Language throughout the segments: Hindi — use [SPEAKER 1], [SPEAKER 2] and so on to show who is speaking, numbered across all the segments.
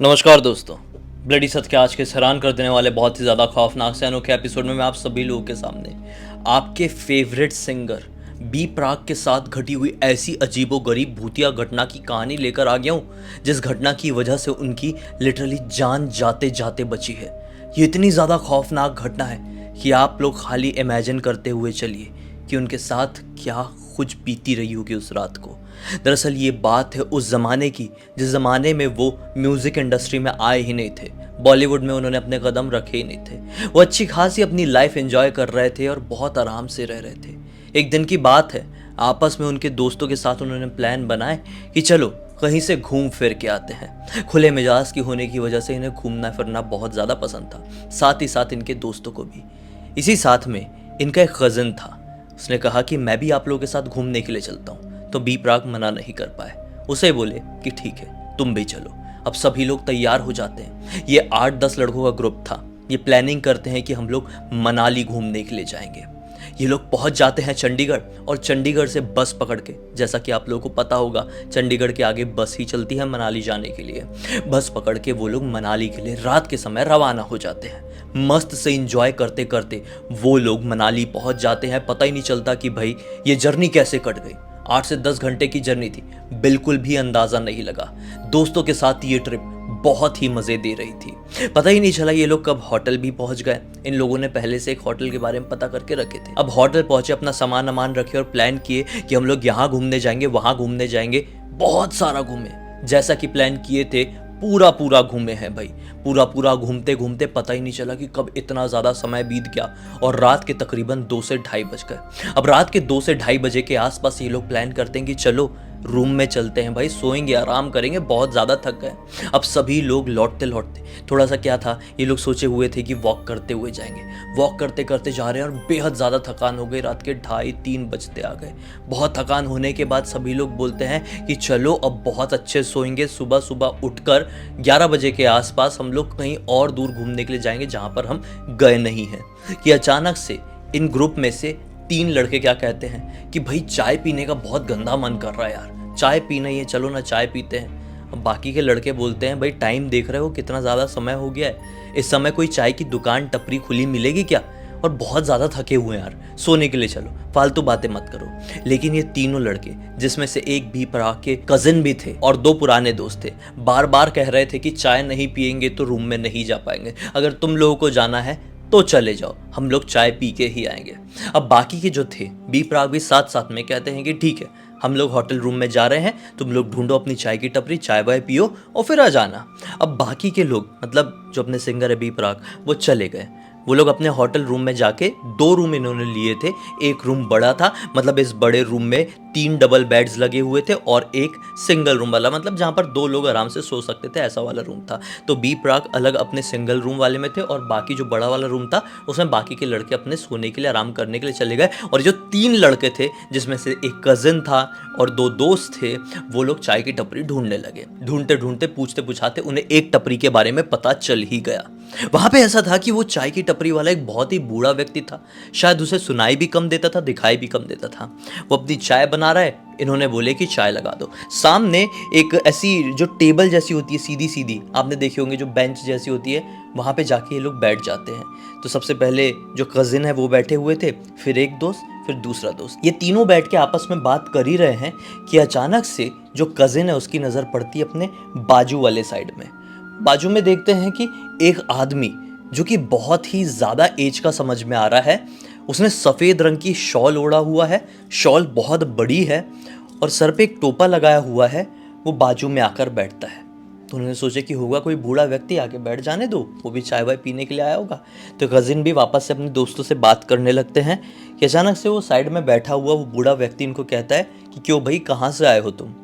[SPEAKER 1] नमस्कार दोस्तों। ब्लडी सत्य के आज के हैरान कर देने वाले बहुत ही ज़्यादा खौफनाक से अनोखे एपिसोड में मैं आप सभी लोगों के सामने आपके फेवरेट सिंगर बी प्राक के साथ घटी हुई ऐसी अजीबोगरीब भूतिया घटना की कहानी लेकर आ गया हूँ जिस घटना की वजह से उनकी लिटरली जान जाते जाते बची है। ये इतनी ज़्यादा खौफनाक घटना है कि आप लोग खाली इमेजिन करते हुए चलिए कि उनके साथ क्या कुछ बीती रही होगी उस रात को। दरअसल ये बात है उस ज़माने की जिस ज़माने में वो म्यूज़िक इंडस्ट्री में आए ही नहीं थे, बॉलीवुड में उन्होंने अपने कदम रखे ही नहीं थे। वो अच्छी खासी अपनी लाइफ एंजॉय कर रहे थे और बहुत आराम से रह रहे थे। एक दिन की बात है, आपस में उनके दोस्तों के साथ उन्होंने प्लान बनाए कि चलो कहीं से घूम फिर के आते हैं। खुले मिजाज की होने की वजह से इन्हें घूमना फिरना बहुत ज़्यादा पसंद था, साथ ही साथ इनके दोस्तों को भी। इसी साथ में इनका एक कज़न था, उसने कहा कि मैं भी आप लोगों के साथ घूमने के लिए चलता हूँ। तो बी प्राक मना नहीं कर पाए, उसे बोले कि ठीक है तुम भी चलो। अब सभी लोग तैयार हो जाते हैं। ये 8-10 लड़कों का ग्रुप था। ये प्लानिंग करते हैं कि हम लोग मनाली घूमने के लिए जाएंगे। ये लोग पहुंच जाते हैं चंडीगढ़ और चंडीगढ़ से बस पकड़ के, जैसा कि आप लोगों को पता होगा चंडीगढ़ के आगे बस ही चलती है मनाली जाने के लिए। बस पकड़ के वो लोग मनाली के लिए रात के समय रवाना हो जाते हैं। मस्त से इंजॉय करते करते वो लोग मनाली पहुंच जाते हैं। पता ही नहीं चलता कि भाई ये जर्नी कैसे कट गई। 8 से 10 घंटे की जर्नी थी, बिल्कुल भी अंदाजा नहीं लगा। दोस्तों के साथ ये ट्रिप बहुत ही मज़े दे रही थी। पता ही नहीं चला ये लोग कब होटल भी पहुंच गए। इन लोगों ने पहले से एक होटल के बारे में पता करके रखे थे। अब होटल पहुंचे, अपना सामान अमान रखे और प्लान किए कि हम लोग यहाँ घूमने जाएंगे, वहाँ घूमने जाएंगे। बहुत सारा घूमे, जैसा कि प्लान किए थे पूरा पूरा घूमे हैं भाई। पूरा पूरा घूमते घूमते पता ही नहीं चला कि कब इतना ज़्यादा समय बीत गया और रात के तकरीबन 2 से ढाई बज गए। अब रात के 2 से ढाई बजे के आसपास ये लोग प्लान करते हैं कि चलो रूम में चलते हैं भाई, सोएंगे, आराम करेंगे, बहुत ज़्यादा थक गए। अब सभी लोग लौटते लौटते थोड़ा सा क्या था, ये लोग सोचे हुए थे कि वॉक करते हुए जाएंगे। वॉक करते करते जा रहे हैं और बेहद ज़्यादा थकान हो गई। रात के 2:30-3 बजते आ गए। बहुत थकान होने के बाद सभी लोग बोलते हैं कि चलो अब बहुत अच्छे सोएंगे, सुबह सुबह उठकर 11 बजे के आसपास हम लोग कहीं और दूर घूमने के लिए जाएंगे जहाँ पर हम गए नहीं हैं। कि अचानक से इन ग्रुप में से 3 लड़के क्या कहते हैं कि भाई चाय पीने का बहुत गंदा मन कर रहा है यार, चाय पीना ही है, चलो ना चाय पीते हैं। अब बाकी के लड़के बोलते हैं भाई टाइम देख रहे हो कितना ज़्यादा समय हो गया है, इस समय कोई चाय की दुकान टपरी खुली मिलेगी क्या, और बहुत ज़्यादा थके हुए हैं यार, सोने के लिए चलो, फालतू बातें मत करो। लेकिन ये तीनों लड़के, जिसमें से एक बी प्राक के कजिन भी थे और 2 पुराने दोस्त थे, बार बार कह रहे थे कि चाय नहीं पियेंगे तो रूम में नहीं जा पाएंगे, अगर तुम लोगों को जाना है तो चले जाओ, हम लोग चाय पी के ही आएंगे। अब बाकी के जो थे बी प्राक भी साथ साथ में कहते हैं कि ठीक है हम लोग होटल रूम में जा रहे हैं, तुम लोग ढूंढो अपनी चाय की टपरी, चाय वाय पियो और फिर आ जाना। अब बाकी के लोग, मतलब जो अपने सिंगर है बी प्राक, वो चले गए। वो लोग अपने होटल रूम में जाके 2 रूम इन्होंने लिए थे। एक रूम बड़ा था, मतलब इस बड़े रूम में 3 डबल बेड्स लगे हुए थे और एक सिंगल रूम वाला, मतलब जहाँ पर 2 लोग आराम से सो सकते थे, ऐसा वाला रूम था। तो बी प्राक अलग अपने सिंगल रूम वाले में थे और बाकी जो बड़ा वाला रूम था उसमें बाकी के लड़के अपने सोने के लिए, आराम करने के लिए चले गए। और जो 3 लड़के थे जिसमें से एक कज़न था और 2 दोस्त थे, वो लोग चाय की टपरी ढूंढने लगे। ढूंढते ढूंढते पूछते पूछाते उन्हें एक टपरी के बारे में पता चल ही गया। वहां पे ऐसा था कि वो चाय की टपरी वाला एक बहुत ही बूढ़ा व्यक्ति था, शायद उसे सुनाई भी कम देता था, दिखाई भी कम देता था। वो अपनी चाय बना रहा है, इन्होंने बोले कि चाय लगा दो। सामने एक ऐसी जो टेबल जैसी होती है सीधी सीधी, आपने देखे होंगे जो बेंच जैसी होती है, वहाँ पे जाके ये लोग बैठ जाते हैं। तो सबसे पहले जो कजिन है वो बैठे हुए थे, फिर एक दोस्त, फिर दूसरा दोस्त। ये तीनों बैठ के आपस में बात कर ही रहे हैं कि अचानक से जो कजिन है उसकी नज़र पड़ती है अपने बाजू वाले साइड में। बाजू में देखते हैं कि एक आदमी जो कि बहुत ही ज़्यादा एज का समझ में आ रहा है, उसने सफ़ेद रंग की शॉल ओढ़ा हुआ है, शॉल बहुत बड़ी है और सर पे एक टोपा लगाया हुआ है। वो बाजू में आकर बैठता है। तो उन्होंने सोचा कि होगा कोई बूढ़ा व्यक्ति, आके बैठ जाने दो, वो भी चाय वाय पीने के लिए आया होगा। तो कज़िन भी वापस से अपने दोस्तों से बात करने लगते हैं कि अचानक से वो साइड में बैठा हुआ वो बूढ़ा व्यक्ति इनको कहता है कि क्यों भाई, कहाँ से आए हो तुम।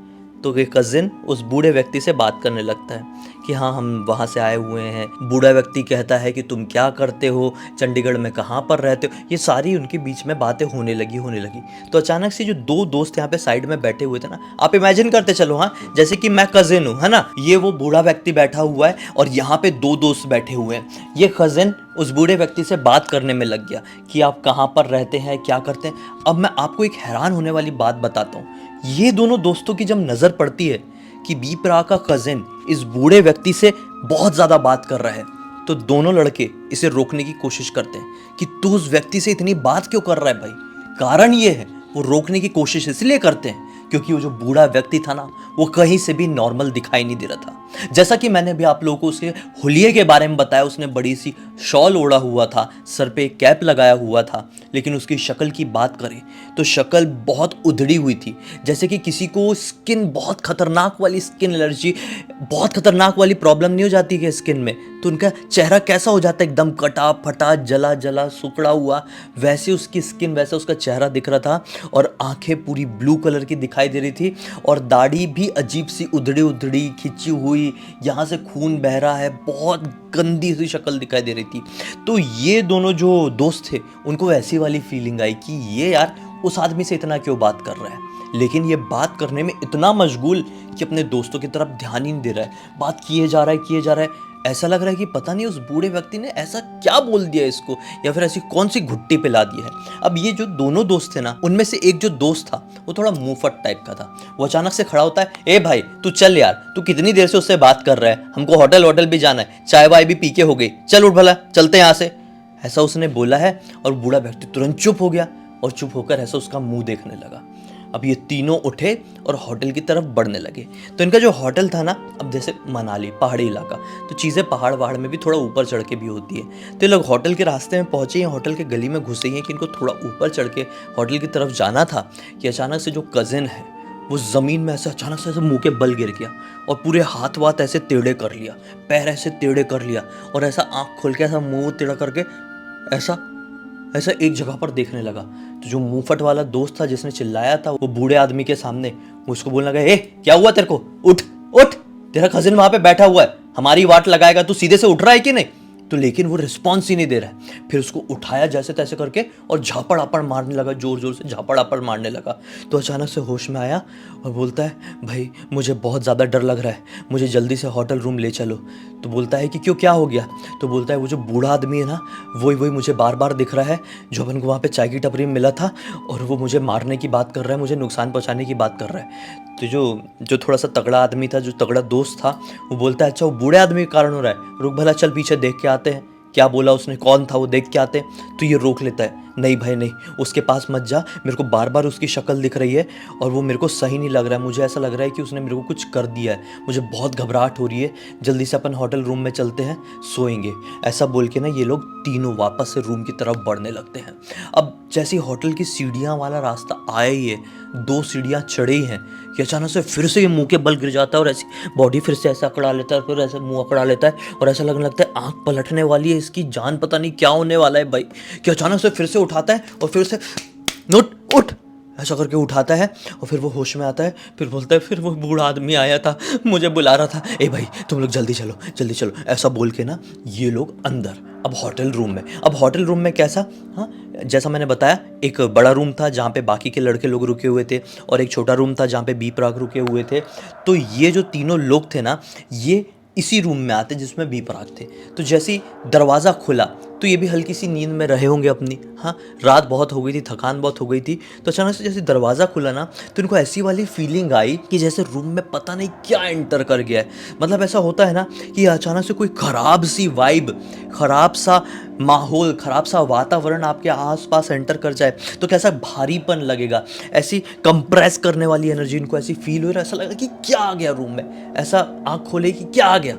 [SPEAKER 1] तो ये कज़िन उस बूढ़े व्यक्ति से बात करने लगता है कि हाँ हम वहाँ से आए हुए हैं। बूढ़ा व्यक्ति कहता है कि तुम क्या करते हो, चंडीगढ़ में कहाँ पर रहते हो। ये सारी उनके बीच में बातें होने लगी। तो अचानक से जो 2 दोस्त यहाँ पे साइड में बैठे हुए थे ना, आप इमेजिन करते चलो, हाँ जैसे कि मैं कज़िन हूँ, है ना, ये वो बूढ़ा व्यक्ति बैठा हुआ है और यहाँ पे 2 दोस्त बैठे हुए हैं। ये कज़िन उस बूढ़े व्यक्ति से बात करने में लग गया कि आप कहाँ पर रहते हैं, क्या करते हैं। अब मैं आपको एक हैरान होने वाली बात बताता हूँ। ये दोनों दोस्तों की जब नज़र पड़ती है कि बी प्राक का कज़िन इस बूढ़े व्यक्ति से बहुत ज़्यादा बात कर रहा है। तो दोनों लड़के इसे रोकने की कोशिश करते हैं कि तू उस व्यक्ति से इतनी बात क्यों कर रहा है भाई। कारण ये है, वो रोकने की कोशिश इसलिए करते हैं क्योंकि वो जो बूढ़ा व्यक्ति था ना, वो कहीं से भी नॉर्मल दिखाई नहीं दे रहा था। जैसा कि मैंने भी आप लोगों को उसके हुलिये के बारे में बताया, उसने बड़ी सी शॉल ओढ़ा हुआ था, सर पे एक कैप लगाया हुआ था, लेकिन उसकी शक्ल की बात करें तो शक्ल बहुत उधड़ी हुई थी। जैसे कि किसी को स्किन बहुत खतरनाक वाली स्किन एलर्जी, बहुत खतरनाक वाली प्रॉब्लम नहीं हो जाती है स्किन में, तो उनका चेहरा कैसा हो जाता है, एकदम कटा फटा जला जला सुखड़ा हुआ, वैसे उसकी स्किन, वैसा उसका चेहरा दिख रहा था। और आंखें पूरी ब्लू कलर की दिखाई दे रही थी और दाढ़ी भी अजीब सी उधड़ी उधड़ी खिंची हुई, यहाँ से खून बह रहा है, बहुत गंदी सी शक्ल दिखाई दे रही थी। तो ये दोनों जो दोस्त थे उनको ऐसी वाली फीलिंग आई कि ये यार उस आदमी से इतना क्यों बात कर रहा है, लेकिन ये बात करने में इतना मशगूल कि अपने दोस्तों की तरफ ध्यान ही नहीं दे रहा है। बात किए जा रहा है। ऐसा लग रहा है कि पता नहीं उस बूढ़े व्यक्ति ने ऐसा क्या बोल दिया इसको, या फिर ऐसी कौन सी घुट्टी पिला दी है। अब ये जो दोनों दोस्त थे ना, उनमें से एक जो दोस्त था वो थोड़ा मुंहफट टाइप का था। वो अचानक से खड़ा होता है, ए भाई तू चल यार, तू कितनी देर से उससे बात कर रहा है, हमको होटल भी जाना है, चाय वाय भी पी के हो गई, चल उठ भला चलते हैं यहाँ से। ऐसा उसने बोला है और बूढ़ा व्यक्ति तुरंत चुप हो गया और चुप होकर ऐसा उसका मुंह देखने लगा। अब ये तीनों उठे और होटल की तरफ बढ़ने लगे। तो इनका जो होटल था ना, अब जैसे मनाली पहाड़ी इलाका, तो चीज़ें पहाड़ वहाड़ में भी थोड़ा ऊपर चढ़ के भी होती है। तो ये लोग होटल के रास्ते में पहुंचे हैं, होटल के गली में घुसे हैं कि इनको थोड़ा ऊपर चढ़ के होटल की तरफ जाना था कि अचानक से जो कज़िन है वो ज़मीन में ऐसे अचानक से ऐसे मुंह के बल गिर गया और पूरे हाथ वाथ ऐसे टेढ़े कर लिया, पैर ऐसे टेढ़े कर लिया और ऐसा आँख खोल के ऐसा मुँह टेढ़ा करके ऐसा एक जगह पर देखने लगा। तो जो मुंहफट वाला दोस्त था जिसने चिल्लाया था, वो बूढ़े आदमी के सामने उसको बोलने लगा, ए क्या हुआ तेरे को, उठ उठ, तेरा कजिन वहां पे बैठा हुआ है, हमारी वाट लगाएगा, तू सीधे से उठ रहा है कि नहीं। तो लेकिन वो रिस्पॉन्स ही नहीं दे रहा है। फिर उसको उठाया जैसे तैसे करके और झापड़ आपड़ मारने लगा, जोर जोर से झापड़ आपड़ मारने लगा। तो अचानक से होश में आया और बोलता है, भाई मुझे बहुत ज़्यादा डर लग रहा है, मुझे जल्दी से होटल रूम ले चलो। तो बोलता है कि क्यों, क्या हो गया। तो बोलता है, वो जो बूढ़ा आदमी है ना, वही मुझे बार बार दिख रहा है जो अपन को वहाँ पे चाय की टपरी में मिला था, और वो मुझे मारने की बात कर रहा है, मुझे नुकसान पहुँचाने की बात कर रहा है। तो जो थोड़ा सा तगड़ा आदमी था, जो तगड़ा दोस्त था, वो बोलता है, अच्छा वो बूढ़े आदमी के कारण हो रहा है, रुक भला चल पीछे देख के आते हैं, क्या बोला उसने, कौन था वो, देख के आते हैं। तो ये रोक लेता है, नहीं भाई नहीं, उसके पास मत जा, मेरे को बार बार उसकी शक्ल दिख रही है और वो मेरे को सही नहीं लग रहा है, मुझे ऐसा लग रहा है कि उसने मेरे को कुछ कर दिया है, मुझे बहुत घबराहट हो रही है, जल्दी से अपन होटल रूम में चलते हैं, सोएंगे। ऐसा बोल के ना ये लोग तीनों वापस से रूम की तरफ बढ़ने लगते हैं। अब जैसे होटल की सीढ़ियाँ वाला रास्ता आया ही है, 2 सीढ़ियाँ चढ़े ही हैं कि अचानक से फिर से ये मुंह के बल गिर जाता है और ऐसी बॉडी फिर से ऐसा अकड़ा लेता है, फिर ऐसे मुंह अकड़ा लेता है और ऐसा लगने लगता है आंख पलटने वाली है, इसकी जान पता नहीं क्या होने वाला है भाई। कि अचानक से फिर से उठाता है और फिर से उठ ऐसा करके उठाता है और फिर वो होश में आता है। फिर बोलता है, फिर वो बूढ़ा आदमी आया था, मुझे बुला रहा था, ए भाई तुम लोग जल्दी चलो। ऐसा बोल के ना ये लोग अंदर, अब होटल रूम में कैसा, हाँ जैसा मैंने बताया, एक बड़ा रूम था जहाँ पे बाकी के लड़के लोग रुके हुए थे और एक छोटा रूम था जहाँ पे बी प्राक रुके हुए थे। तो ये जो तीनों लोग थे ना, ये इसी रूम में आते जिसमें बी प्राक थे। तो जैसे ही दरवाज़ा खुला तो ये भी हल्की सी नींद में रहे होंगे अपनी, हाँ रात बहुत हो गई थी, थकान बहुत हो गई थी। तो अचानक से जैसे दरवाज़ा खुला ना, तो इनको ऐसी वाली फीलिंग आई कि जैसे रूम में पता नहीं क्या एंटर कर गया है। मतलब ऐसा होता है ना कि अचानक से कोई ख़राब सी वाइब, ख़राब सा माहौल, ख़राब सा वातावरण आपके आसपास एंटर कर जाए तो कैसा भारीपन लगेगा, ऐसी कंप्रेस करने वाली एनर्जी इनको ऐसी फील हो रहा है। ऐसा लगा कि क्या आ गया रूम में, ऐसा आँख खोले कि क्या आ गया।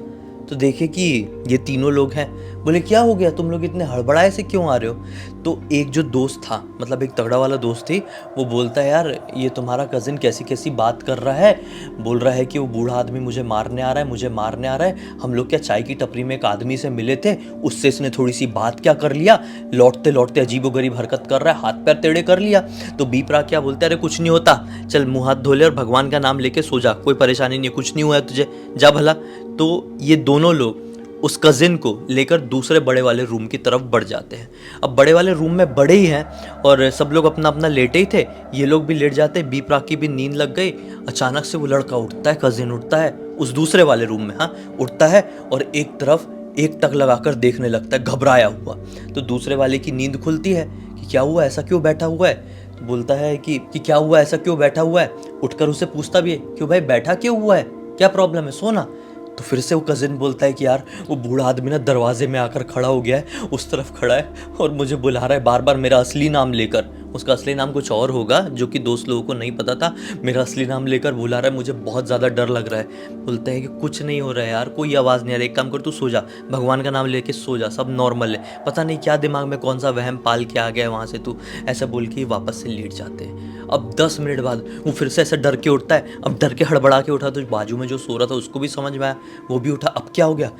[SPEAKER 1] तो देखे कि ये तीनों लोग हैं। बोले, क्या हो गया, तुम लोग इतने हड़बड़ाए से क्यों आ रहे हो। तो एक जो दोस्त था, मतलब एक तगड़ा वाला दोस्त थी, वो बोलता है, यार ये तुम्हारा कज़िन कैसी कैसी बात कर रहा है, बोल रहा है कि वो बूढ़ा आदमी मुझे मारने आ रहा है। हम लोग क्या चाय की टपरी में एक आदमी से मिले थे, उससे इसने थोड़ी सी बात क्या कर लिया, लौटते लौटते अजीबोगरीब हरकत कर रहा है, हाथ पैर टेढ़े कर लिया। तो बी प्राक क्या बोलते हैं, अरे कुछ नहीं होता, चल मुँह हाथ धो ले और भगवान का नाम लेके सो जा, कोई परेशानी नहीं है, कुछ नहीं हुआ है तुझे, जा भला। तो ये दोनों लोग उस कज़िन को लेकर दूसरे बड़े वाले रूम की तरफ बढ़ जाते हैं। अब बड़े वाले रूम में बड़े ही हैं और सब लोग अपना अपना लेटे ही थे, ये लोग भी लेट जाते हैं। बी प्राक की भी नींद लग गई। अचानक से वो लड़का उठता है, कज़िन उठता है उस दूसरे वाले रूम में, हाँ उठता है और एक तरफ एक टक लगाकर देखने लगता है घबराया हुआ। तो दूसरे वाले की नींद खुलती है कि क्या हुआ, ऐसा क्यों बैठा हुआ है। तो बोलता है कि क्या हुआ, ऐसा क्यों बैठा हुआ है। उठकर उसे पूछता भी है, क्यों भाई बैठा क्यों हुआ है, क्या प्रॉब्लम है, सोना। तो फिर से वो कज़िन बोलता है कि यार वो बूढ़ा आदमी ना दरवाजे में आकर खड़ा हो गया है, उस तरफ खड़ा है और मुझे बुला रहा है बार बार मेरा असली नाम लेकर। उसका असली नाम कुछ और होगा जो कि दोस्त लोगों को नहीं पता था। मेरा असली नाम लेकर बुला रहा है, मुझे बहुत ज़्यादा डर लग रहा है। बोलता है कि कुछ नहीं हो रहा है यार, कोई आवाज़ नहीं आ रही, एक काम कर तू सो जा, भगवान का नाम लेके सो जा, सब नॉर्मल है। पता नहीं क्या दिमाग में कौन सा वहम पाल के आ गया है वहाँ से तू, ऐसा बोल के वापस से लेट जाते हैं। अब 10 मिनट बाद वो फिर से ऐसे डर के उठता है। अब डर के हड़बड़ा के उठा तो बाजू में जो सो रहा था उसको भी समझ में आया, वो भी उठा। अब क्या हो गया?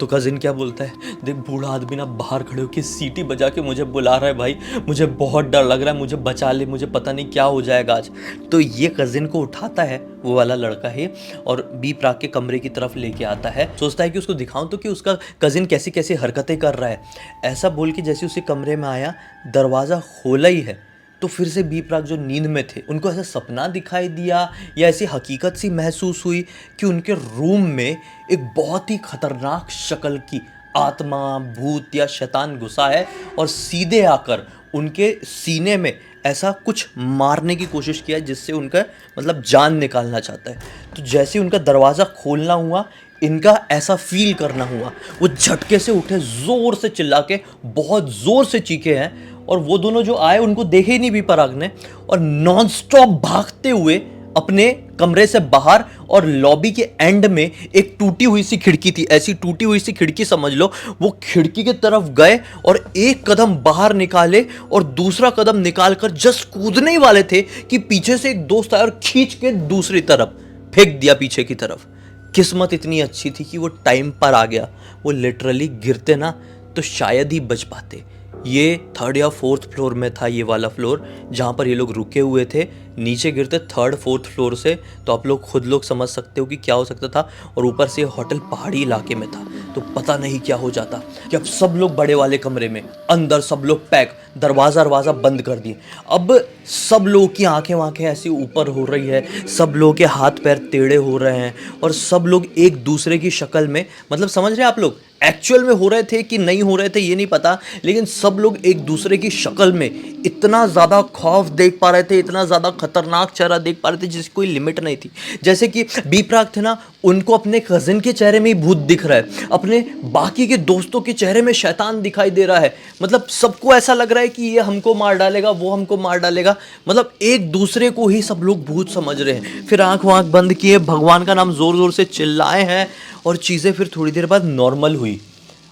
[SPEAKER 1] तो कज़िन क्या बोलता है, देख बूढ़ा आदमी ना बाहर खड़े होकर सीटी बजा के मुझे बुला रहा है, भाई मुझे बहुत डर लग रहा है, मुझे बचा ले, मुझे पता नहीं क्या हो जाएगा आज। तो ये कज़िन को उठाता है वो वाला लड़का है और बी प्राक के कमरे की तरफ लेके आता है। सोचता है कि उसको दिखाऊं तो कि उसका कज़िन कैसी कैसी हरकतें कर रहा है। ऐसा बोल के जैसे उसी कमरे में आया, दरवाज़ा खोला ही है तो फिर से बी प्राक जो नींद में थे उनको ऐसा सपना दिखाई दिया या ऐसी हकीकत सी महसूस हुई कि उनके रूम में एक बहुत ही खतरनाक शक्ल की आत्मा, भूत या शैतान घुसा है और सीधे आकर उनके सीने में ऐसा कुछ मारने की कोशिश किया जिससे उनका मतलब जान निकालना चाहता है। तो जैसे उनका दरवाज़ा खोलना हुआ, इनका ऐसा फील करना हुआ, वो झटके से उठे, ज़ोर से चिल्ला के बहुत ज़ोर से चीखे हैं और वो दोनों जो आए उनको देखे ही नहीं बी प्राक ने और नॉन स्टॉप भागते हुए अपने कमरे से बाहर, और लॉबी के एंड में एक टूटी हुई सी खिड़की थी, ऐसी टूटी हुई सी खिड़की समझ लो, वो खिड़की की तरफ गए और एक कदम बाहर निकाले और दूसरा कदम निकालकर जस्ट कूदने ही वाले थे कि पीछे से एक दोस्त आया और खींच के दूसरी तरफ फेंक दिया पीछे की तरफ। किस्मत इतनी अच्छी थी कि वो टाइम पर आ गया, वो लिटरली गिरते ना तो शायद ही बच पाते। ये 3rd या 4th फ्लोर में था ये वाला फ्लोर जहाँ पर ये लोग रुके हुए थे, नीचे गिरते 3rd 4th फ्लोर से तो आप लोग खुद लोग समझ सकते हो कि क्या हो सकता था। और ऊपर से होटल पहाड़ी इलाके में था तो पता नहीं क्या हो जाता कि अब सब लोग बड़े वाले कमरे में अंदर, सब लोग पैक, दरवाज़ा बंद कर दिए। अब सब लोगों की आंखें ऐसी ऊपर हो रही है, सब लोगों के हाथ पैर टेढ़े हो रहे हैं और सब लोग एक दूसरे की शक्ल में, मतलब समझ रहे हैं आप लोग, एक्चुअल में हो रहे थे कि नहीं हो रहे थे ये नहीं पता, लेकिन सब लोग एक दूसरे की शक्ल में इतना ज़्यादा खौफ देख पा रहे थे, इतना ज़्यादा खतरनाक चेहरा देख पा रहे थे जिसकी कोई लिमिट नहीं थी। जैसे कि बी प्राक थे ना, उनको अपने कज़िन के चेहरे में ही भूत दिख रहा है, अपने बाकी के दोस्तों के चेहरे में शैतान दिखाई दे रहा है, मतलब सबको ऐसा लग रहा है कि ये हमको मार डालेगा, वो हमको मार डालेगा, मतलब एक दूसरे को ही सब लोग भूत समझ रहे हैं। फिर आंख बंद किए, भगवान का नाम ज़ोर ज़ोर से चिल्लाए हैं और चीज़ें फिर थोड़ी देर बाद नॉर्मल हुई।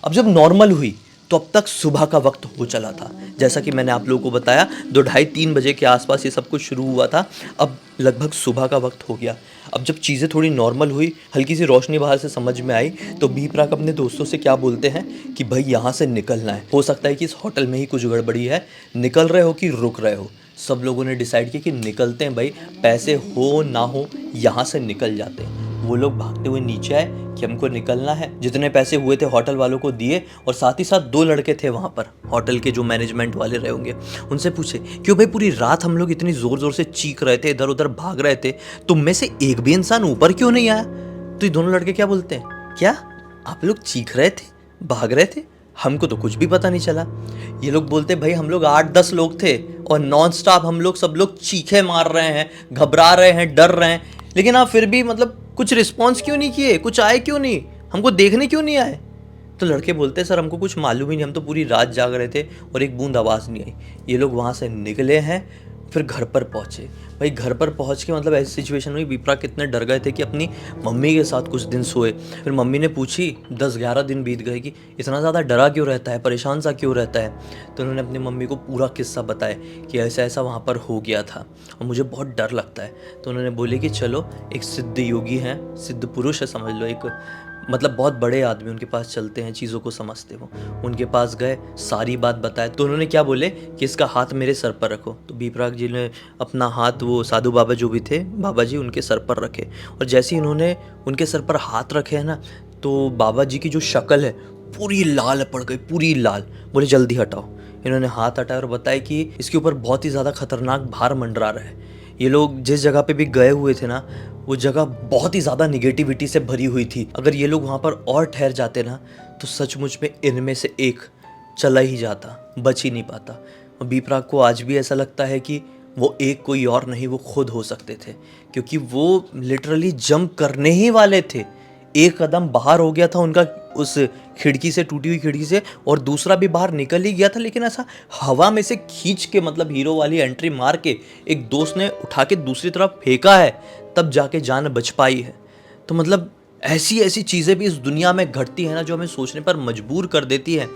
[SPEAKER 1] अब जब नॉर्मल हुई तो अब तक सुबह का वक्त हो चला था, जैसा कि मैंने आप लोगों को बताया 2 ढाई 3 बजे के आसपास ये सब कुछ शुरू हुआ था। अब लगभग सुबह का वक्त हो गया। अब जब चीज़ें थोड़ी नॉर्मल हुई, हल्की सी रोशनी बाहर से समझ में आई, तो बी प्राक अपने दोस्तों से क्या बोलते हैं कि भाई यहाँ से निकलना है, हो सकता है कि इस होटल में ही कुछ गड़बड़ी है, निकल रहे हो कि रुक रहे हो। सब लोगों ने डिसाइड किया कि निकलते हैं भाई, पैसे हो ना हो यहाँ से निकल जाते हैं। वो लोग भागते हुए नीचे आए कि हमको निकलना है, जितने पैसे हुए थे होटल वालों को दिए और साथ ही साथ 2 लड़के थे वहाँ पर, होटल के जो मैनेजमेंट वाले रहे होंगे, उनसे पूछे क्यों भाई पूरी रात हम लोग इतनी ज़ोर ज़ोर से चीख रहे थे, इधर उधर भाग रहे थे, तुम में से एक भी इंसान ऊपर क्यों नहीं आया? तो ये दोनों लड़के क्या बोलते हैं, क्या आप लोग चीख रहे थे, भाग रहे थे, हमको तो कुछ भी पता नहीं चला। ये लोग बोलते भाई हम लोग 8-10 लोग थे और नॉन स्टॉप हम लोग सब लोग चीखे मार रहे हैं, घबरा रहे हैं, डर रहे हैं, लेकिन आप फिर भी मतलब कुछ रिस्पॉन्स क्यों नहीं किए, कुछ आए क्यों नहीं, हमको देखने क्यों नहीं आए? तो लड़के बोलते सर हमको कुछ मालूम ही नहीं, हम तो पूरी रात जाग रहे थे और एक बूंद आवाज़ नहीं आई। ये लोग वहाँ से निकले हैं, फिर घर पर पहुँचे। भाई घर पर पहुँच के मतलब ऐसी सिचुएशन हुई, बी प्राक कितने डर गए थे कि अपनी मम्मी के साथ कुछ दिन सोए। फिर मम्मी ने पूछी, 10-11 दिन बीत गए, कि इतना ज़्यादा डरा क्यों रहता है, परेशान सा क्यों रहता है? तो उन्होंने अपनी मम्मी को पूरा किस्सा बताया कि ऐसा ऐसा वहाँ पर हो गया था और मुझे बहुत डर लगता है। तो उन्होंने बोले कि चलो एक सिद्ध योगी हैं, सिद्ध पुरुष है समझ लो, एक मतलब बहुत बड़े आदमी, उनके पास चलते हैं, चीज़ों को समझते हो। उनके पास गए, सारी बात बताए। तो उन्होंने क्या बोले कि इसका हाथ मेरे सर पर रखो। तो बी प्राक जी ने अपना हाथ, वो साधु बाबा जो भी थे बाबा जी, उनके सर पर रखे और जैसे ही उन्होंने उनके सर पर हाथ रखे हैं ना, तो बाबा जी की जो शक्ल है पूरी लाल पड़ गई, पूरी लाल। बोले जल्दी हटाओ। इन्होंने हाथ हटाया और बताया कि इसके ऊपर बहुत ही ज़्यादा खतरनाक भार मंडरा रहा है। ये लोग जिस जगह पे भी गए हुए थे ना, वो जगह बहुत ही ज़्यादा निगेटिविटी से भरी हुई थी। अगर ये लोग वहाँ पर और ठहर जाते ना तो सचमुच में इनमें से एक चला ही जाता, बच ही नहीं पाता। और बी प्राक को आज भी ऐसा लगता है कि वो एक कोई और नहीं, वो खुद हो सकते थे, क्योंकि वो लिटरली जंप करने ही वाले थे। एक कदम बाहर हो गया था उनका उस खिड़की से, टूटी हुई खिड़की से, और दूसरा भी बाहर निकल ही गया था, लेकिन ऐसा हवा में से खींच के, मतलब हीरो वाली एंट्री मार के एक दोस्त ने उठा के दूसरी तरफ फेंका है, तब जाके जान बच पाई है। तो मतलब ऐसी ऐसी चीज़ें भी इस दुनिया में घटती है ना, जो हमें सोचने पर मजबूर कर देती है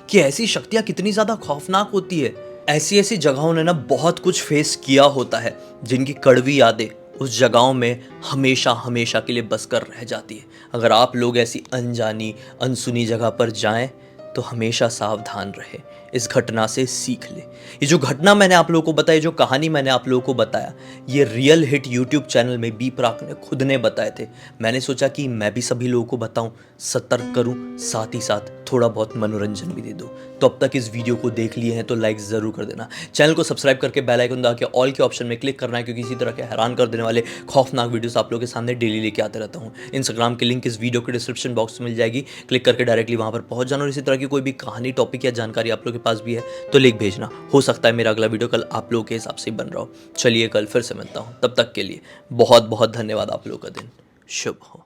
[SPEAKER 1] कि ऐसी शक्तियाँ कितनी ज़्यादा खौफनाक होती है। ऐसी ऐसी जगहों ने ना बहुत कुछ फेस किया होता है, जिनकी कड़वी यादें उस जगहों में हमेशा हमेशा के लिए बस कर रह जाती है। अगर आप लोग ऐसी अनजानी अनसुनी जगह पर जाएं तो हमेशा सावधान रहे, इस घटना से सीख ले। ये जो घटना मैंने आप लोगों को बताई, जो कहानी मैंने आप लोगों को बताया, ये रियल हिट यूट्यूब चैनल में बी प्राक ने खुद ने बताए थे। मैंने सोचा कि मैं भी सभी लोगों को बताऊं, सतर्क करूं, साथ ही साथ थोड़ा बहुत मनोरंजन भी दे दूं। तो अब तक इस वीडियो को देख लिए हैं तो लाइक ज़रूर कर देना, चैनल को सब्सक्राइब करके बेल आइकन दबा के ऑल के ऑप्शन में क्लिक करना है, क्योंकि इसी तरह के हैरान कर देने वाले खौफनाक वीडियोस आप लोगों के सामने डेली लेके आते रहता हूँ। इंस्टाग्राम की लिंक इस वीडियो के डिस्क्रिप्शन बॉक्स में मिल जाएगी, क्लिक करके डायरेक्टली वहाँ पर पहुँच जाना। और इसी तरह की कोई भी कहानी, टॉपिक या जानकारी आप लोगों के पास भी है तो लिख भेजना, हो सकता है मेरा अगला वीडियो कल आप लोगों के हिसाब से बन रहा हो। चलिए कल फिर से मिलता हूँ, तब तक के लिए बहुत बहुत धन्यवाद। आप लोगों का दिन शुभ हो।